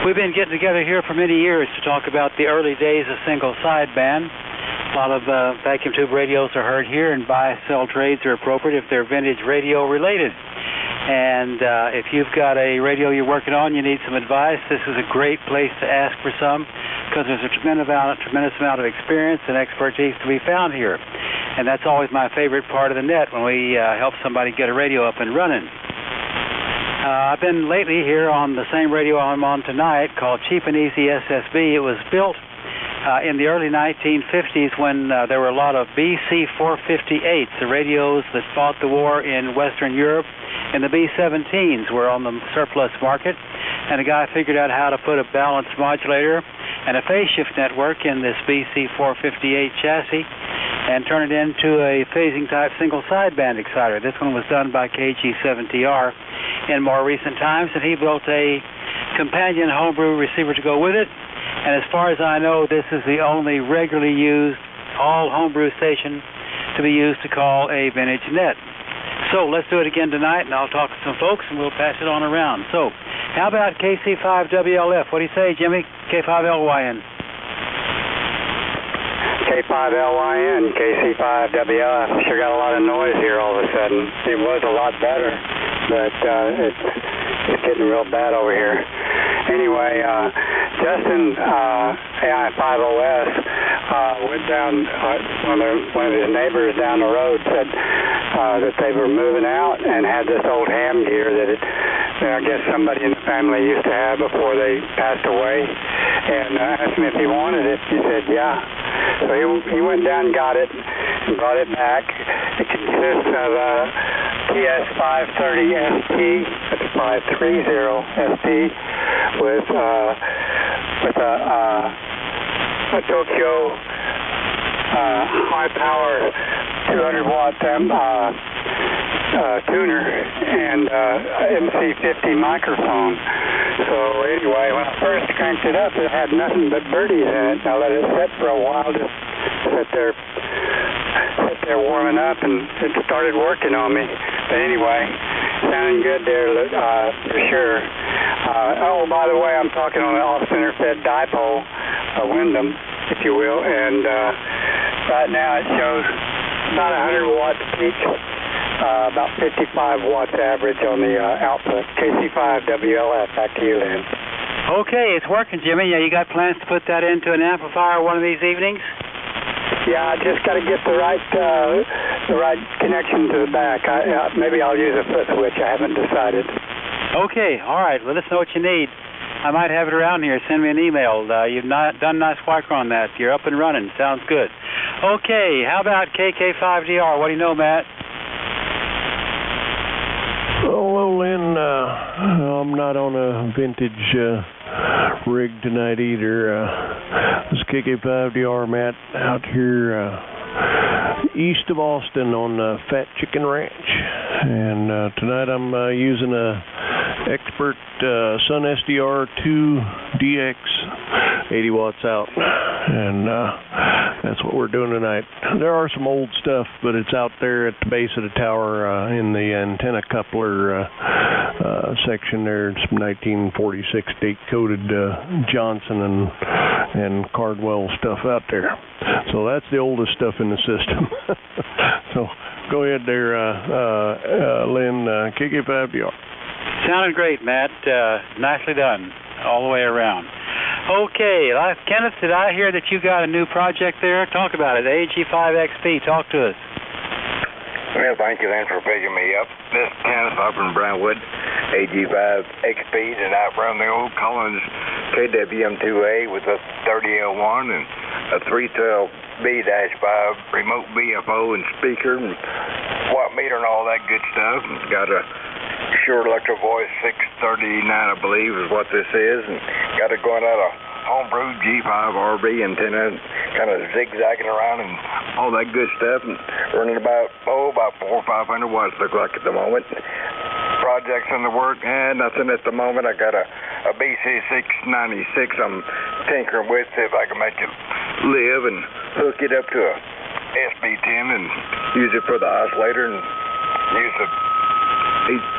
We've been getting together here for many years to talk about the early days of single sideband. A lot of vacuum tube radios are heard here, and buy-sell trades are appropriate if they're vintage radio related. And if you've got a radio you're working on, you need some advice, this is a great place to ask for some, because there's a tremendous amount of experience and expertise to be found here. And that's always my favorite part of the net, when we help somebody get a radio up and running. I've been lately here on the same radio I'm on tonight, called Cheap and Easy SSB. It was built in the early 1950s when there were a lot of BC-458s, the radios that fought the war in Western Europe, and the B-17s were on the surplus market. And a guy figured out how to put a balanced modulator and a phase shift network in this BC-458 chassis and turn it into a phasing type single sideband exciter. This one was done by KG-7TR in more recent times, and he built a companion homebrew receiver to go with it. And as far as I know, this is the only regularly used all homebrew station to be used to call a vintage net. So let's do it again tonight, and I'll talk to some folks, and we'll pass it on around. So how about KC5WLF? What do you say, Jimmy? K5LYN. K5LYN, KC5WLF. Sure got a lot of noise here all of a sudden. It was a lot better, but it's getting real bad over here. Anyway, Justin, AI5OS, went down, one of his neighbors down the road said that they were moving out and had this old ham gear that I guess somebody in the family used to have before they passed away, and asked him if he wanted it. He said, yeah. So he went down and got it and brought it back. It consists of a TS530ST, that's 530ST, with a Tokyo high power 200 watt tuner and MC50 microphone. So anyway, when I first cranked it up, it had nothing but birdies in it. I let it sit for a while, just sit there warming up, and it started working on me. But anyway, sounding good there for sure. Oh, by the way, I'm talking on an off-center fed dipole, a Wyndham, if you will, and right now it shows about 100 watts peak, about 55 watts average on the output. KC5WLF, back to you, Lynn. Okay, it's working, Jimmy. Yeah, you got plans to put that into an amplifier one of these evenings? Yeah, I just got to get the right connection to the back. Maybe I'll use a foot switch. I haven't decided. Okay, all right. Let us know what you need. I might have it around here. Send me an email. You've done nice work on that. You're up and running. Sounds good. Okay, how about KK5DR? What do you know, Matt? Oh, well, Lynn, I'm not on a vintage rig tonight either. This is KK5DR, Matt, out here east of Austin on Fat Chicken Ranch. And tonight I'm using a Expert Sun SDR 2 DX, 80 watts out, and that's what we're doing tonight. There are some old stuff, but it's out there at the base of the tower in the antenna coupler section there. Some 1946 date-coded Johnson and Cardwell stuff out there. So that's the oldest stuff in the system. So go ahead there, Lynn, KK5DR. Sounded great, Matt. Nicely done all the way around. Okay, Kenneth, did I hear that you got a new project there? Talk about it. AUG5XP, talk to us. Well, thank you, Lynn, for picking me up. This is Kenneth up in Brownwood, AUG5XP, and I run the old Collins KWM2A with a 30L1 and a 312B-5 remote BFO and speaker and watt meter and all that good stuff. And it's got a Shure Electro Voice 639, I believe, is what this is, and got it going out of homebrew G5 RB antenna, kind of zigzagging around and all that good stuff, and running about 400 or 500 watts, look like at the moment. Projects in the work, and nothing at the moment. I got a BC696 I'm tinkering with, see if I can make it live and hook it up to a SB10 and use it for the oscillator and use the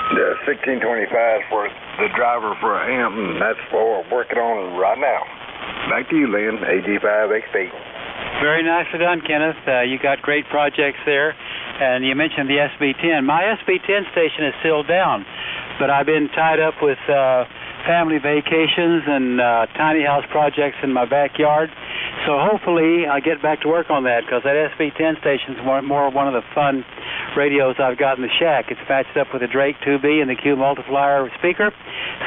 The 1625 for the driver for Hampton. That's what we're working on right now. Back to you, Lynn, AG5XP. Very nicely done, Kenneth. You got great projects there, and you mentioned the SB10. My SB10 station is still down, but I've been tied up with family vacations and tiny house projects in my backyard. So hopefully I'll get back to work on that, because that SB10 station is more one of the fun radios I've got in the shack. It's matched up with the Drake 2B and the Q multiplier speaker,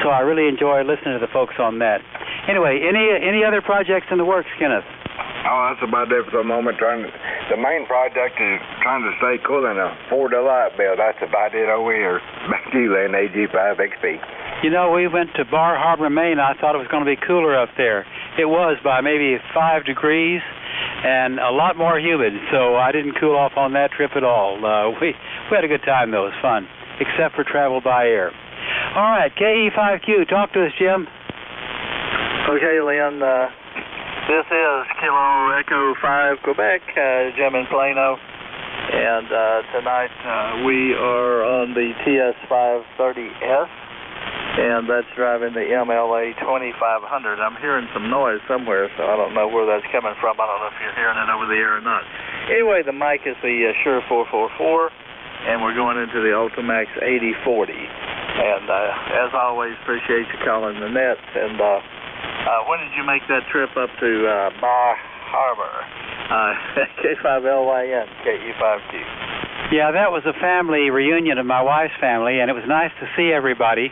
so I really enjoy listening to the folks on that. Anyway, any other projects in the works, Kenneth? Oh, that's about it for the moment. The main project is trying to stay cool and afford a light bill. That's about it over here. Back to you, Lynn, AG5XP. You know, we went to Bar Harbor, Maine. I thought it was going to be cooler up there. It was by maybe 5 degrees and a lot more humid, so I didn't cool off on that trip at all. We had a good time, though. It was fun, except for travel by air. All right, KE5Q, talk to us, Jim. Okay, Lynn. This is Kilo Echo 5 Quebec, Jim in Plano. And tonight we are on the TS530S, and that's driving the MLA 2500. I'm hearing some noise somewhere, so I don't know where that's coming from. I don't know if you're hearing it over the air or not. Anyway, the mic is the Shure 444, and we're going into the Ultimax 8040. And as always, appreciate you calling the nets. And when did you make that trip up to Bar Harbor? K5LYN, KE5Q. Yeah, that was a family reunion of my wife's family, and it was nice to see everybody.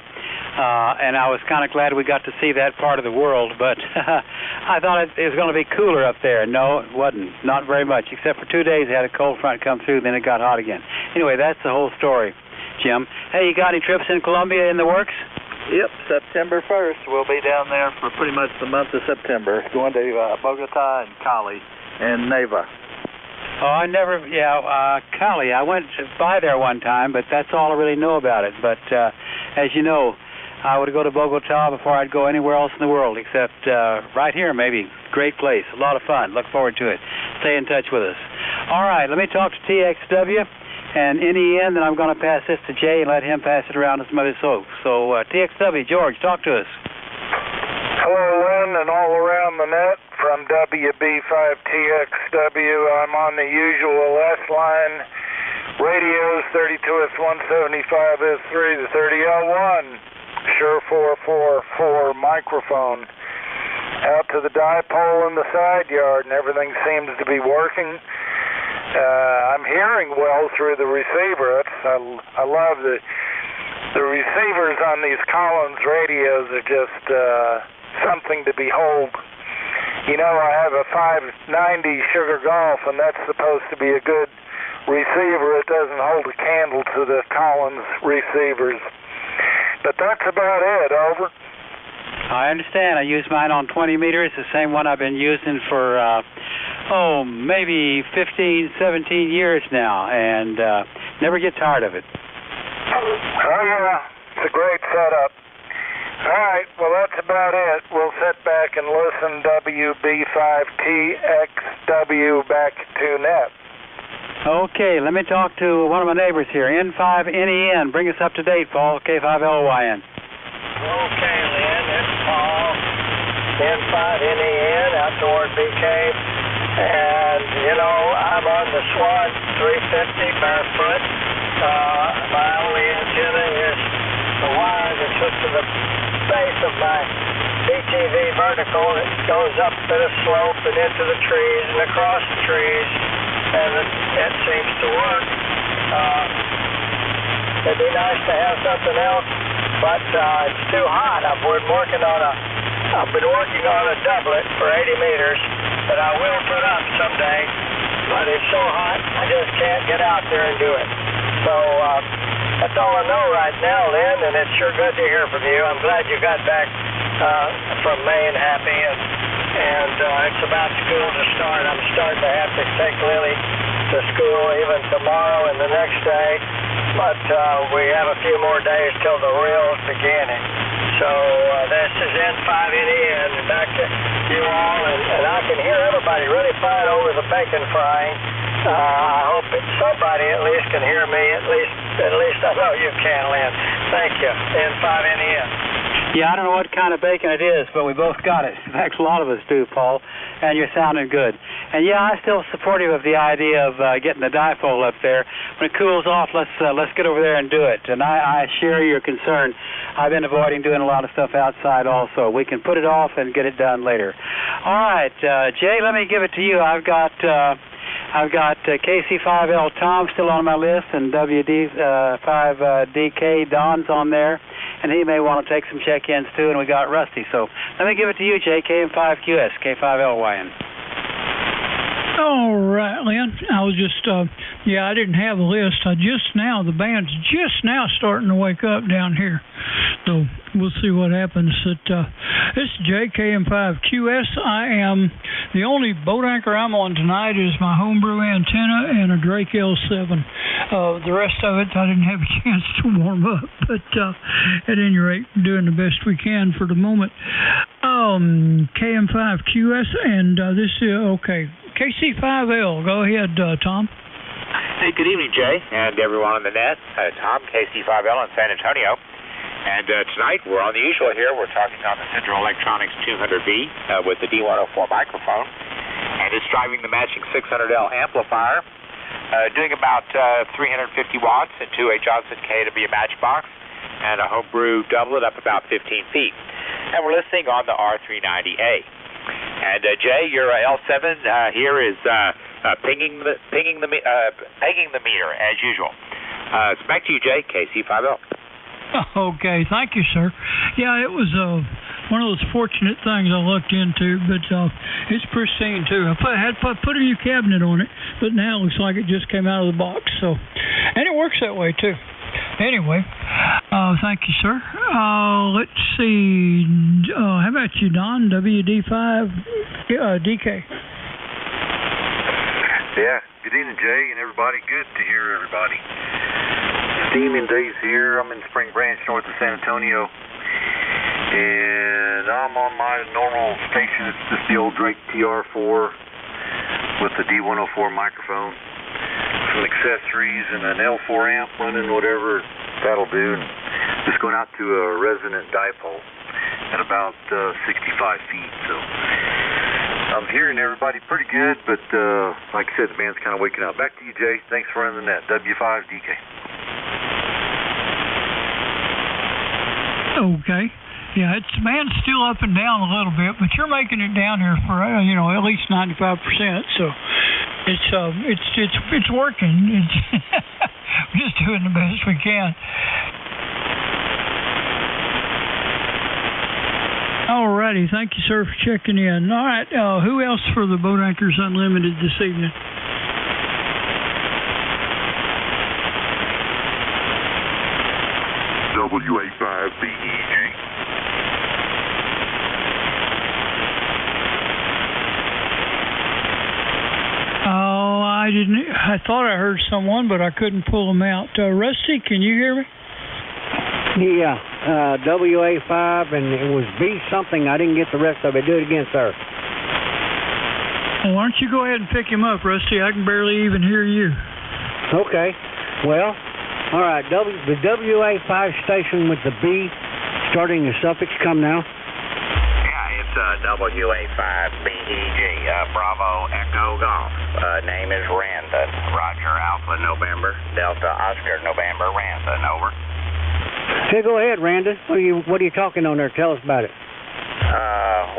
And I was kind of glad we got to see that part of the world, but I thought it was going to be cooler up there. No, it wasn't. Not very much, except for 2 days they had a cold front come through, then it got hot again. Anyway, that's the whole story, Jim. Hey, you got any trips in Colombia in the works? Yep, September 1st. We'll be down there for pretty much the month of September, going to Bogota and Cali and Neiva. Oh, Cali. I went by there one time, but that's all I really know about it. But as you know, I would go to Bogota before I'd go anywhere else in the world, except right here maybe. Great place, a lot of fun. Look forward to it. Stay in touch with us. All right, let me talk to TXW and NEN, then I'm going to pass this to Jay and let him pass it around to some other folks. So TXW, George, talk to us. Hello, Lynn, and all around the net from WB5TXW. I'm on the usual S-line radios, 32S175S3, the 30L1. Shure 444 microphone. Out to the dipole in the side yard, and everything seems to be working. I'm hearing well through the receiver. I love the receivers on these Collins radios are just something to behold. You know, I have a 590 Sugar Golf, and that's supposed to be a good receiver. It doesn't hold a candle to the Collins receivers. But that's about it. Over. I understand. I use mine on 20 meters, the same one I've been using for, maybe 15, 17 years now, and never get tired of it. Oh, yeah. It's a great setup. All right. Well, that's about it. We'll sit back and listen. WB5TXW back to net. Okay, let me talk to one of my neighbors here, N5NEN. Bring us up to date, Paul, K5LYN. Okay, Lynn, it's Paul, N5NEN, out toward BK. And, you know, I'm on the SWAT 350 barefoot. My only antenna is the wire that's hooked to the base of my DTV vertical. It goes up a bit of slope and into the trees and across the trees. And it seems to work. It'd be nice to have something else, but it's too hot. I've been working on a doublet for 80 meters that I will put up someday, but it's so hot I just can't get out there and do it. So that's all I know right now, Lynn, and it's sure good to hear from you. I'm glad you got back from Maine happy, and it's about school to start. I'm starting to have to take Lily to school even tomorrow and the next day, but we have a few more days till the real beginning. So this is N5NEN, and back to you all, and I can hear everybody really fine over the bacon frying. I hope that somebody at least can hear me. At least I know you can, Lynn. Thank you. N5NEN. Yeah, I don't know what kind of bacon it is, but we both got it. In fact, a lot of us do, Paul, and you're sounding good. And yeah, I'm still supportive of the idea of getting the dipole up there. When it cools off, let's get over there and do it. And I share your concern. I've been avoiding doing a lot of stuff outside also. We can put it off and get it done later. All right, Jay, let me give it to you. I've got KC5L Tom still on my list, and WD5DK Don's on there, and he may want to take some check-ins too, and we got Rusty. So let me give it to you, Jay, KM5QS, K5LYN. All right, Lynn. I was just, I didn't have a list. The band's just now starting to wake up down here. So we'll see what happens. This is JKM5QS. I am the only boat anchor I'm on tonight is my homebrew antenna and a Drake L7. The rest of it, I didn't have a chance to warm up, but at any rate, doing the best we can for the moment. KM5QS, and this is, okay, KC5L. Go ahead, Tom. Hey, good evening, Jay, and everyone on the net. Tom, KC5L in San Antonio. And tonight we're on the usual here. We're talking on the Central Electronics 200B with the D104 microphone. And it's driving the matching 600L amplifier, doing about 350 watts and 2 Johnson K to be a matchbox, and a homebrew doublet up about 15 feet. And we're listening on the R390A. And Jay, your L7 here is pinging the meter as usual. So back to you, Jay, KC5L. Okay, thank you, sir. Yeah, it was one of those fortunate things I looked into, but it's pristine too. I had put a new cabinet on it, but now it looks like it just came out of the box. So, and it works that way too. Anyway, thank you, sir. Let's see. How about you, Don? WD5DK. Yeah. Good evening, Jay, and everybody. Good to hear everybody. Steaming days here. I'm in Spring Branch, north of San Antonio, and I'm on my normal station. It's just the old Drake TR4 with the D104 microphone, some accessories, and an L4 amp running whatever that'll do. And just going out to a resonant dipole at about 65 feet. So I'm hearing everybody pretty good, but like I said, the band's kind of waking up. Back to you, Jay. Thanks for running the net. W5DK. Okay. Yeah, the band's still up and down a little bit, but you're making it down here for at least 95%. So it's working. It's we're just doing the best we can. All righty. Thank you, sir, for checking in. All right. Who else for the Boat Anchors Unlimited this evening? WA5BEG. Oh, I thought I heard someone, but I couldn't pull them out. Rusty, can you hear me? Yeah, WA5, and it was B something. I didn't get the rest of it. Do it again, sir. Well, why don't you go ahead and pick him up, Rusty? I can barely even hear you. Okay. Well, all right. The WA5 station with the B starting the suffix. Come now. Yeah, it's WA5BEG, Bravo Echo Golf. Name is Randon. Roger Alpha November, Delta Oscar November, Randon. Over. Hey, go ahead, Randon. What are you talking on there? Tell us about it.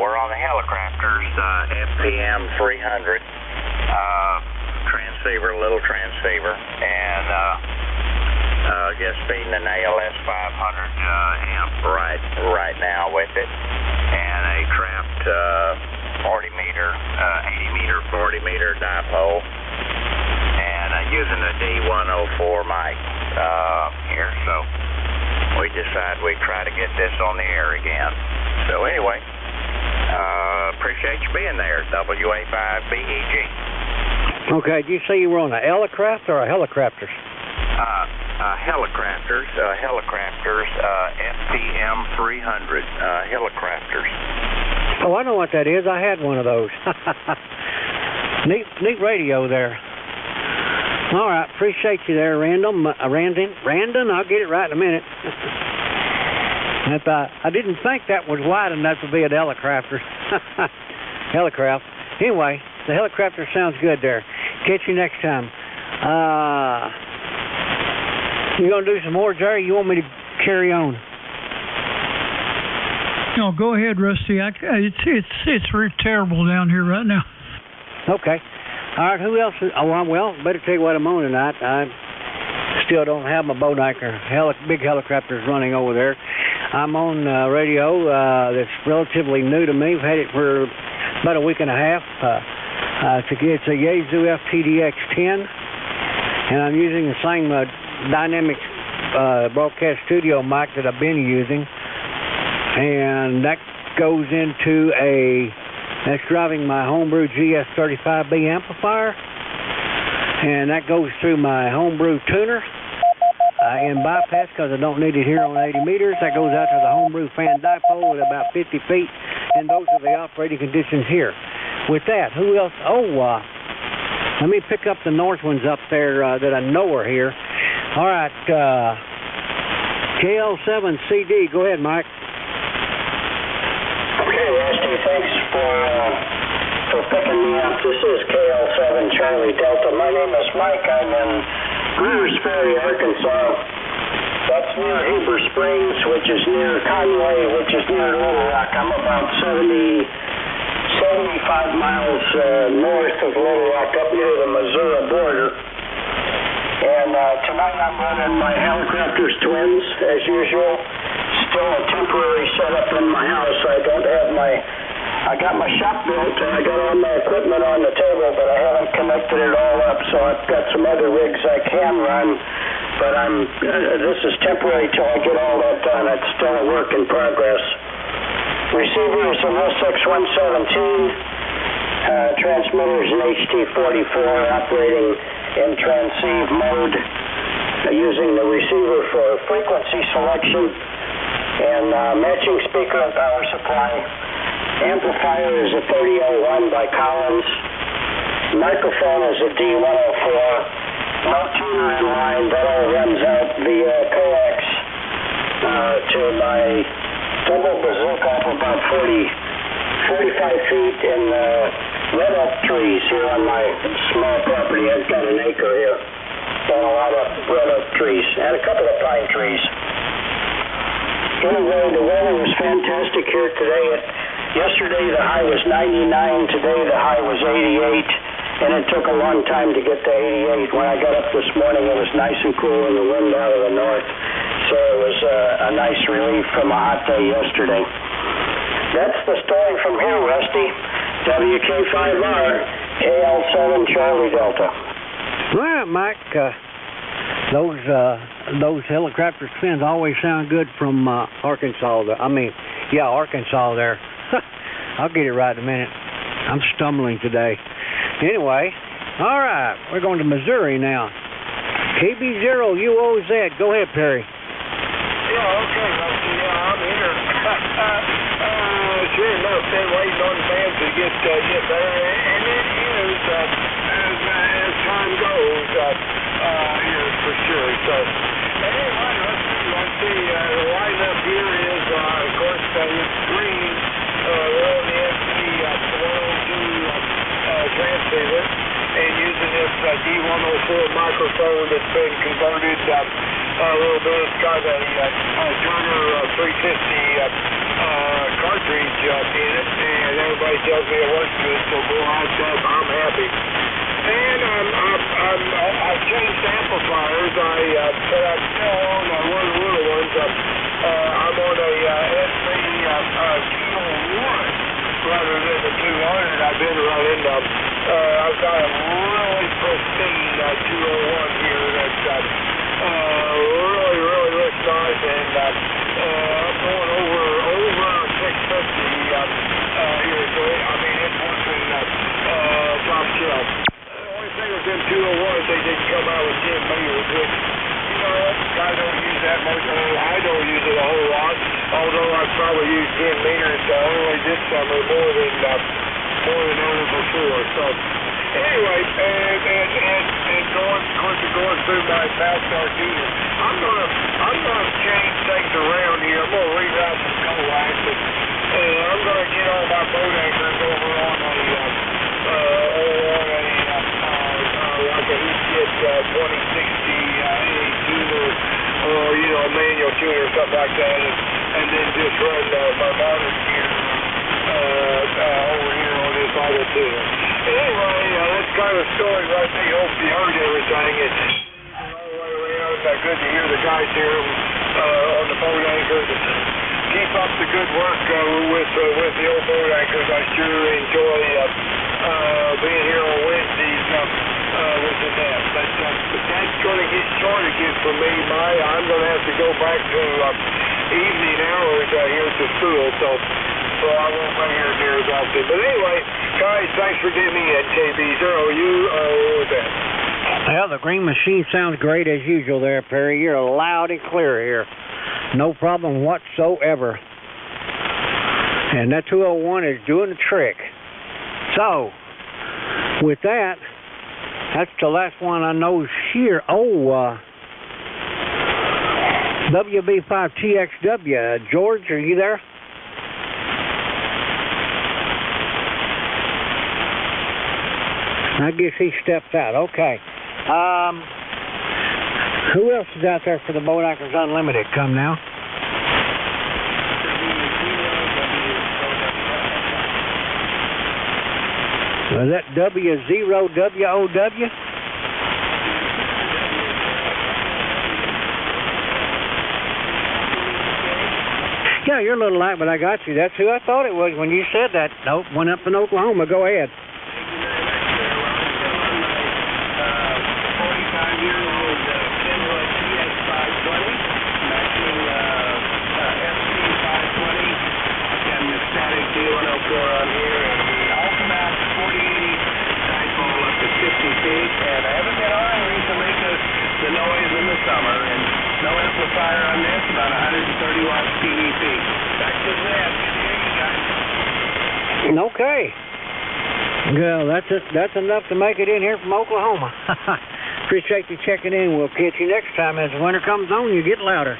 We're on the Helicrafters FPM 300 transceiver, little transceiver, and just feeding an ALS 500 amp right now with it, and a trapped 40 meter, 80 meter, 40 meter dipole, and using the D104 mic here. So we decided we'd try to get this on the air again. So anyway, appreciate you being there, WA5BEG. Okay, did you say you were on a Helicraft or a Helicrafters? Helicrafters, FPM 300, Helicrafters. Oh, I know what that is. I had one of those. Neat radio there. All right, appreciate you there, Random. Randon, I'll get it right in a minute. I didn't think that was wide enough to be a helicopter. Helicraft. Anyway, the helicopter sounds good there. Catch you next time. You gonna do some more, Jerry? You want me to carry on? No, go ahead, Rusty. It's really terrible down here right now. Okay. All right. Who else? Well, better tell you what I'm on tonight. I still don't have my bow anchor. Big helicopters running over there. I'm on radio that's relatively new to me. I've had it for about a week and a half. It's a Yaesu FTDX-10, and I'm using the same dynamic broadcast studio mic that I've been using, and that goes into that's driving my homebrew GS35B amplifier, and that goes through my homebrew tuner in bypass because I don't need it here on 80 meters. That goes out to the homebrew fan dipole at about 50 feet, and those are the operating conditions here. With that, who else? Let me pick up the north ones up there that I know are here. All right, KL7CD. Go ahead, Mike. Okay, Rusty, thanks for picking me up. This is KL7 Charlie Delta. My name is Mike. I'm in Greers Ferry, Arkansas. That's near Heber Springs, which is near Conway, which is near Little Rock. I'm about 75 miles north of Little Rock, up near the Missouri border. And tonight I'm running my Helicopters twins, as usual. Still a temporary setup in my house. I got my shop built and I got all my equipment on the table, but I haven't connected it all up, so I've got some other rigs I can run. But this is temporary till I get all that done. It's still a work in progress. Receiver is an SX117. Transmitter is an HT44 operating in transceive mode, using the receiver for frequency selection, and matching speaker and power supply. Amplifier is a 3001 by Collins. Microphone is a D104. No tuner in line. That all runs out via coax to my double bazooka of about 45 feet in red oak trees here on my small property. I've got an acre here and a lot of red oak trees and a couple of pine trees. Anyway, the weather was fantastic here today. Yesterday the high was 99, today the high was 88, and it took a long time to get to 88. When I got up this morning it was nice and cool and the wind out of the north, so it was a nice relief from a hot day yesterday. That's the story from here, Rusty. WK5R, KL7 Charlie Delta. All right, Mike. Those helicopter spins always sound good from Arkansas. Arkansas there. I'll get it right in a minute. I'm stumbling today. Anyway, all right, we're going to Missouri now. KB0UOZ. Go ahead, Perry. Yeah, okay, Rusty. Yeah, I'm here. Sure enough, been waiting on the band to get better, and it is as time goes here for sure. So, anyway, let's see. The lineup here is, of course, it's green. We're on the SC102 transceiver and using this D104 microphone that's been converted a little bit. It's got a Turner 350 cartridge in it, and everybody tells me it works good, so go out there. I'm happy. And I've changed amplifiers. I'm still on one of the little ones. I'm on a SC 201 rather than the 200 I've been running. I've got a really pristine 201 here that really looks nice, and I'm going over 650 here, so I mean it's working top shelf. The only thing with them 201s, they didn't come out with 10 meters, which, I don't use that much. I don't use it a whole lot, although I've probably used 10 meters only this summer more than ever before. So anyway, and going through my past arcades, I'm gonna change things around here. I'm gonna reroute some coax, and I'm gonna get all my boat anchors over on like a heat 2060 AUG or manual tuner or something like that, and then just run my motor gear over here on this auto tuner. Anyway, that's kind of a story right there. Hope you heard everything. It's all the way around. Good to hear the guys here on the boat anchors. Keep up the good work with the old boat anchors. I sure enjoy being here on Wednesdays with the net. But that's going to get short again for me. I'm going to have to go back to evening hours here at the school. So I won't be here near as often. But anyway, guys, thanks for getting me in, KB0UOZ. Well, the green machine sounds great as usual there, Perry. You're loud and clear here. No problem whatsoever. And that 201 is doing the trick. So, with that, that's the last one I know here. WB5TXW. George, are you there? I guess he stepped out. Okay. Who else is out there for the Boat Anchors Unlimited? Come now. Is that W0WOW? Yeah, you're a little light, but I got you. That's who I thought it was when you said that. Nope, went up in Oklahoma. Go ahead. 45-year-old Kenwood TX520, matching FC520, and the static D104 on here, and the Ultimax 4080 dipole up to 50 feet, and I haven't been on recently because the noise in the summer, and no amplifier on this, about 130 watts PEP. Back to that. Good to hear you guys. Okay. Well, that's enough to make it in here from Oklahoma. Appreciate you checking in. We'll catch you next time. As the winter comes on, you get louder.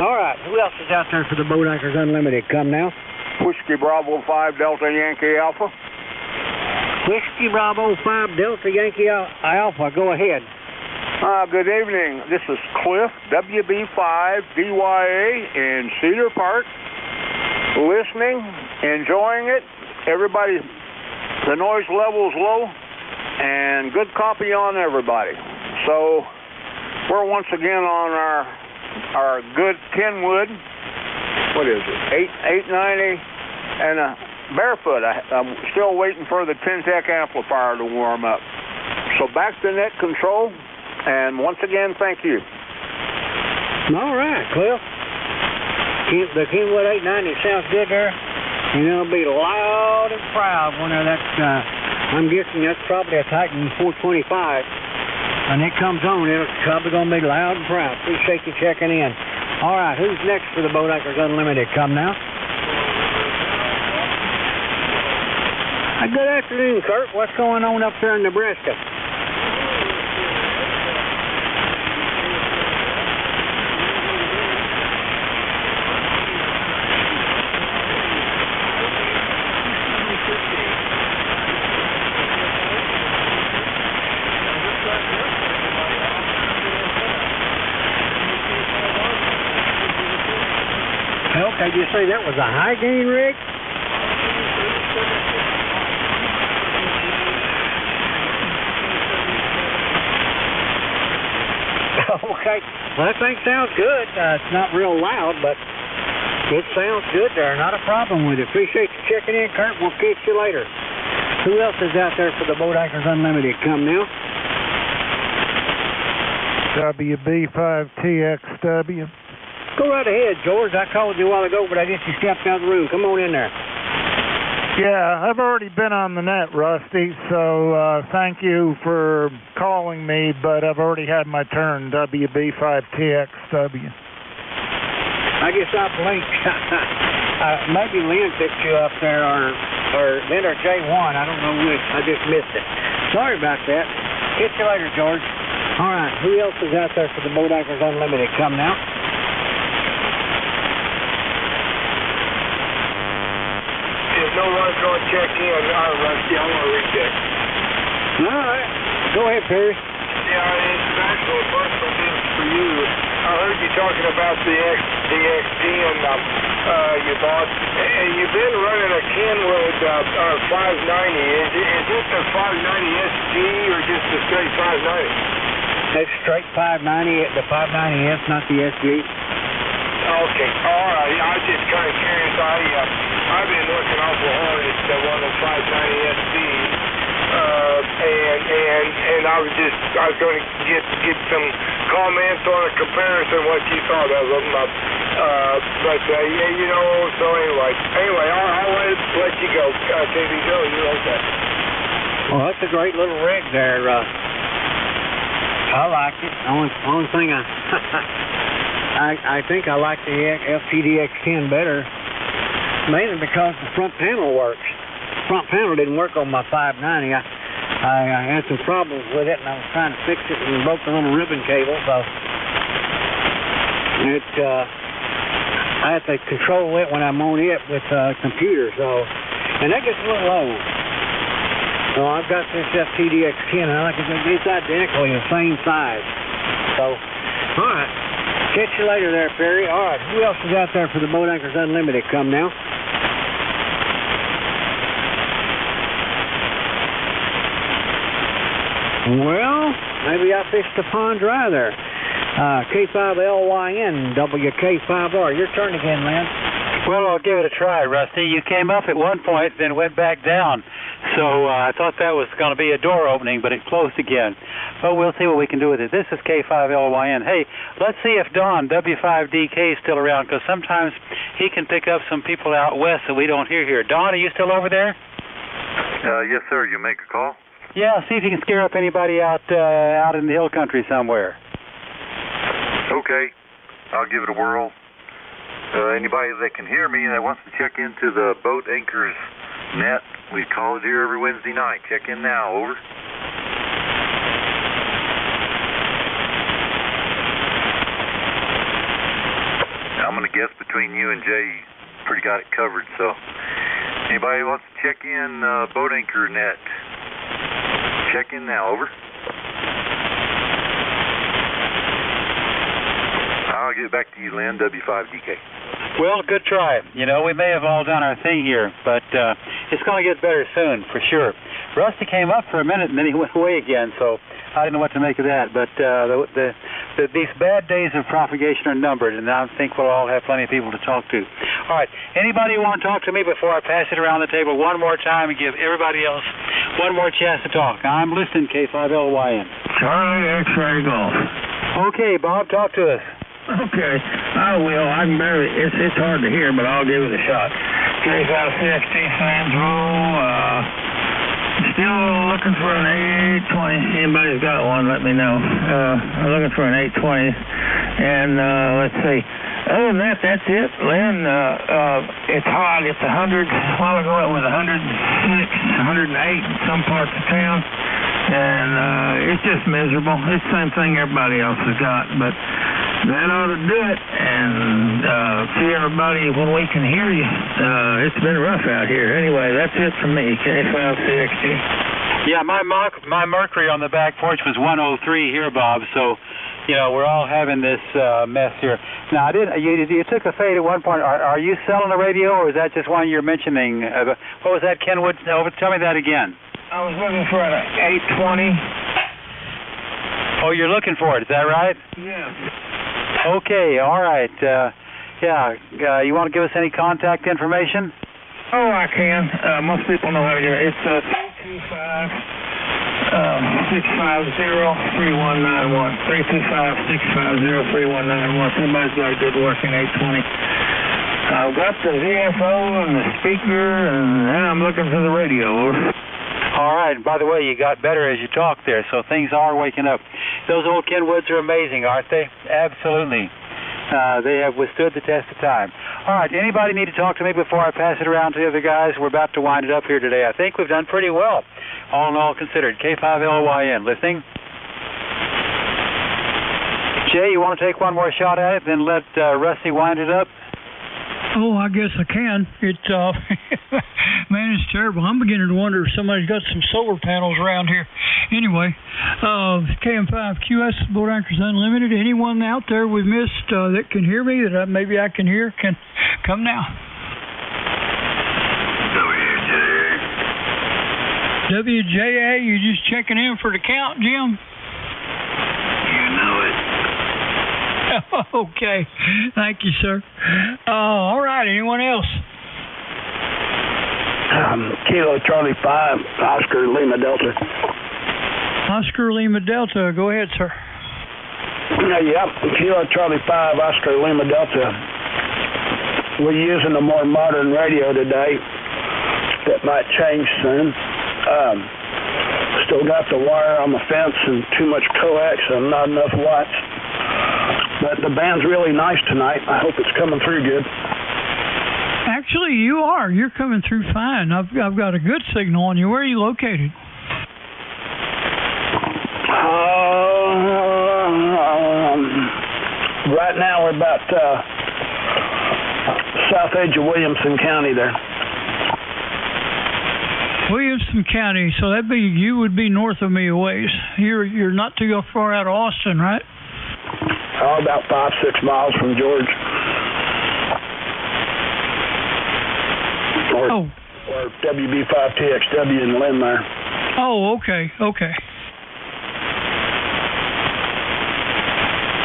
All right. Who else is out there for the Boat Anchors Unlimited? Come now. Whiskey Bravo 5 Delta Yankee Alpha. Whiskey Bravo 5 Delta Yankee Alpha. Go ahead. Good evening. This is Cliff, WB5 DYA in Cedar Park. Listening, enjoying it. Everybody, the noise level is low, and good copy on everybody. So we're once again on our good Kenwood. What is it? 890 and a barefoot. I'm still waiting for the Tentec amplifier to warm up. So back to net control, and once again, thank you. All right, Cliff. The Kenwood 890 sounds good there. And it'll be loud and proud when I'm guessing that's probably a Titan 425. When it comes on, it's probably going to be loud and proud. Appreciate you checking in. All right, who's next for the Boat Anchors Unlimited? Come now. Good afternoon, Kurt. What's going on up there in Nebraska? Okay, you say that was a high gain rig? Okay, well, that thing sounds good. It's not real loud, but it sounds good there. Not a problem with it. Appreciate you checking in, Kurt. We'll catch you later. Who else is out there for the Boat Anchors Unlimited? Come now. WB5TXW. Go right ahead, George. I called you a while ago, but I guess you stepped out of the room. Come on in there. Yeah, I've already been on the net, Rusty, so thank you for calling me, but I've already had my turn, WB5TXW. I guess I blinked. Maybe Lynn picked you up there, or Lynn or J1. I don't know which. I just missed it. Sorry about that. Catch you later, George. All right. Who else is out there for the Boat Anchors Unlimited? Come now. If no one's going to check in, Rusty, I'm going to recheck. All right. Go ahead, Perry. Yeah, it's actually personal business for you. I heard you talking about the XD10 you bought. You've been running a Kenwood 590. Is it the 590 SG or just the straight 590? It's straight 590, the 590S, not the SG. Okay, all right. I was just kind of curious. I've been looking awful hard at one of the 590 SGs. And I was going to get some comments on a comparison what you thought of them. Yeah, you know. So anyway, I'll let you go. KB, go. You okay? Well, that's a great little rig there. I like it. Only thing I think I like the FTDX10 better, mainly because the front panel works. Front panel didn't work on my 590. I had some problems with it, and I was trying to fix it and broke the little ribbon cable. So I have to control it when I'm on it with a computer. So, and that gets a little old. So I've got this FTDX10, and I like it. It's identically the same size. So, all right. Catch you later there, Perry. All right. Who else is out there for the Boat Anchors Unlimited? Come now. Well, maybe I fished the pond dry there. K5LYN, WK5R. Your turn again, Lynn. Well, I'll give it a try, Rusty. You came up at one point, then went back down. So I thought that was going to be a door opening, but it closed again. But we'll see what we can do with it. This is K5LYN. Hey, let's see if Don, W5DK, is still around, because sometimes he can pick up some people out west that we don't hear here. Don, are you still over there? Yes, sir. You make a call? Yeah, see if you can scare up anybody out in the hill country somewhere. Okay. I'll give it a whirl. Anybody that can hear me that wants to check into the Boat Anchors net, we call it here every Wednesday night. Check in now. Over. I'm going to guess between you and Jay, pretty got it covered. So anybody wants to check in Boat Anchor net, check in now. Over. I'll get back to you, Lynn, W5DK. Well, good try. You know, we may have all done our thing here, but it's going to get better soon, for sure. Rusty came up for a minute, and then he went away again, so I didn't know what to make of that. But these bad days of propagation are numbered, and I think we'll all have plenty of people to talk to. All right, anybody want to talk to me before I pass it around the table one more time and give everybody else one more chance to talk? I'm listening, K5LYN. Charlie X-Ray Golf. Okay, Bob, talk to us. Okay, I will. I can barely, it's hard to hear, but I'll give it a shot. K560 fans roll. Still looking for an 820. Anybody's got one, let me know. I'm looking for an 820. And let's see. Other than that, that's it. Lynn, it's hot. It's 100. A while ago it was 106, 108 in some parts of town. And it's just miserable. It's the same thing everybody else has got. But that ought to do it, and see everybody when we can hear you. It's been rough out here. Anyway, that's it from me, K5CXG. Yeah, my mercury on the back porch was 103 here, Bob, so, you know, we're all having this mess here. Now, you took a fade at one point. Are you selling a radio, or is that just one you're mentioning? What was that, Kenwood? Tell me that again. I was looking for an 820. Oh, you're looking for it, is that right? Yeah. Okay, all right. You want to give us any contact information? Oh, I can. Most people know how to get it. It's 325-650-3191. 325-650-3191. Somebody's got a good working 820. I've got the VFO and the speaker, and now I'm looking for the radio. All right. By the way, you got better as you talked there, so things are waking up. Those old Kenwoods are amazing, aren't they? Absolutely. They have withstood the test of time. All right, anybody need to talk to me before I pass it around to the other guys? We're about to wind it up here today. I think we've done pretty well, all in all considered. K5LYN, listening. Jay, you want to take one more shot at it, then let Rusty wind it up? Oh, I guess I can. Man, it's terrible. I'm beginning to wonder if somebody's got some solar panels around here. Anyway, KM5QS, Boat Anchors Unlimited. Anyone out there we've missed that can hear me, that maybe I can hear, can come now. WJA, you just checking in for the count, Jim? You know it. Okay. Thank you, sir. All right. Anyone else? Kilo Charlie 5, Oscar Lima Delta. Oscar Lima Delta. Go ahead, sir. Yep. Kilo Charlie 5, Oscar Lima Delta. We're using a more modern radio today. That might change soon. Still got the wire on the fence and too much coax and not enough watts. But the band's really nice tonight. I hope it's coming through good. Actually, you are. You're coming through fine. I've got a good signal on you. Where are you located? Right now we're about south edge of Williamson County there. Williamson County. So that'd be, you would be north of me a ways. You're not too far out of Austin, right? About 5-6 miles from George. Or WB5TXW in Lynn there. Oh, okay.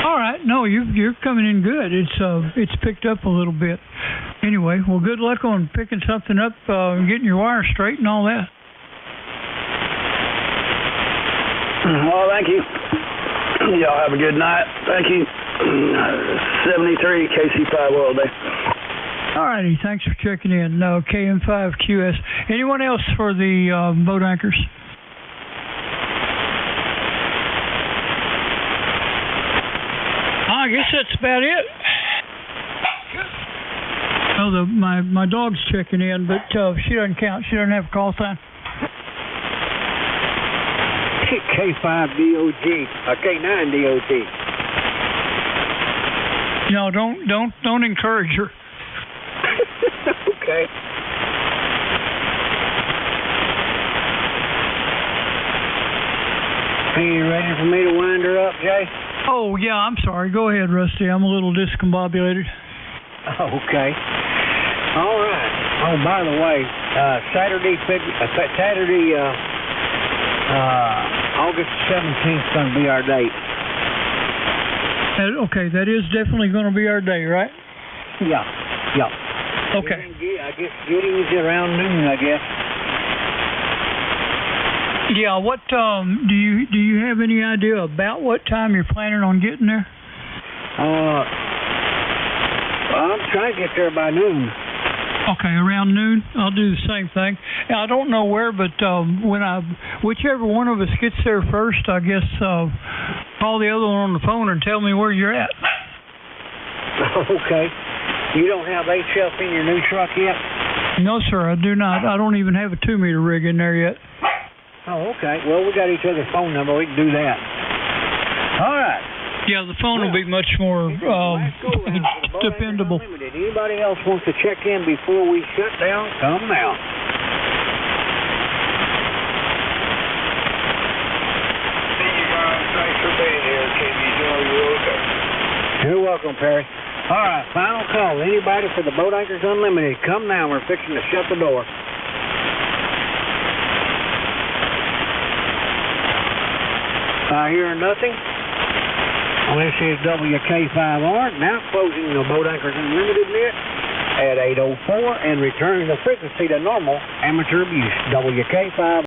All right. No, you're coming in good. It's picked up a little bit. Anyway, well, good luck on picking something up, and getting your wire straight and all that. Well, thank you. Y'all have a good night. Thank you. 73 KC5 Oil Day. All righty. Thanks for checking in. KM5QS. Anyone else for the boat anchors? I guess that's about it. Oh, my dog's checking in, but she doesn't count. She doesn't have a call sign. K5DOG, K9DOT. No, don't encourage her. Okay. Are you ready for me to wind her up, Jay? Oh, yeah, I'm sorry. Go ahead, Rusty. I'm a little discombobulated. Okay. All right. Oh, by the way, Saturday, August 17th is going to be our date. Okay, that is definitely going to be our day, right? Yeah. Okay. I guess getting is around noon, I guess. Yeah, what do you have any idea about what time you're planning on getting there? I'm trying to get there by noon. Okay, around noon. I'll do the same thing. I don't know where, but whichever one of us gets there first, I guess call the other one on the phone and tell me where you're at. Okay. You don't have HF in your new truck yet? No, sir, I do not. I don't even have a 2-meter rig in there yet. Oh, okay. Well, we got each other's phone number. We can do that. All right. Yeah, the phone will be much more dependable. Anybody else wants to check in before we shut down? Come now. See you guys. Thanks for being here, KBJ. You're welcome, Perry. All right, final call. Anybody for the Boat Anchors Unlimited, come now. We're fixing to shut the door. I hear nothing. This is WK5R, now closing the Boat Anchors Unlimited net at 8:04 and returning the frequency to normal amateur abuse. WK5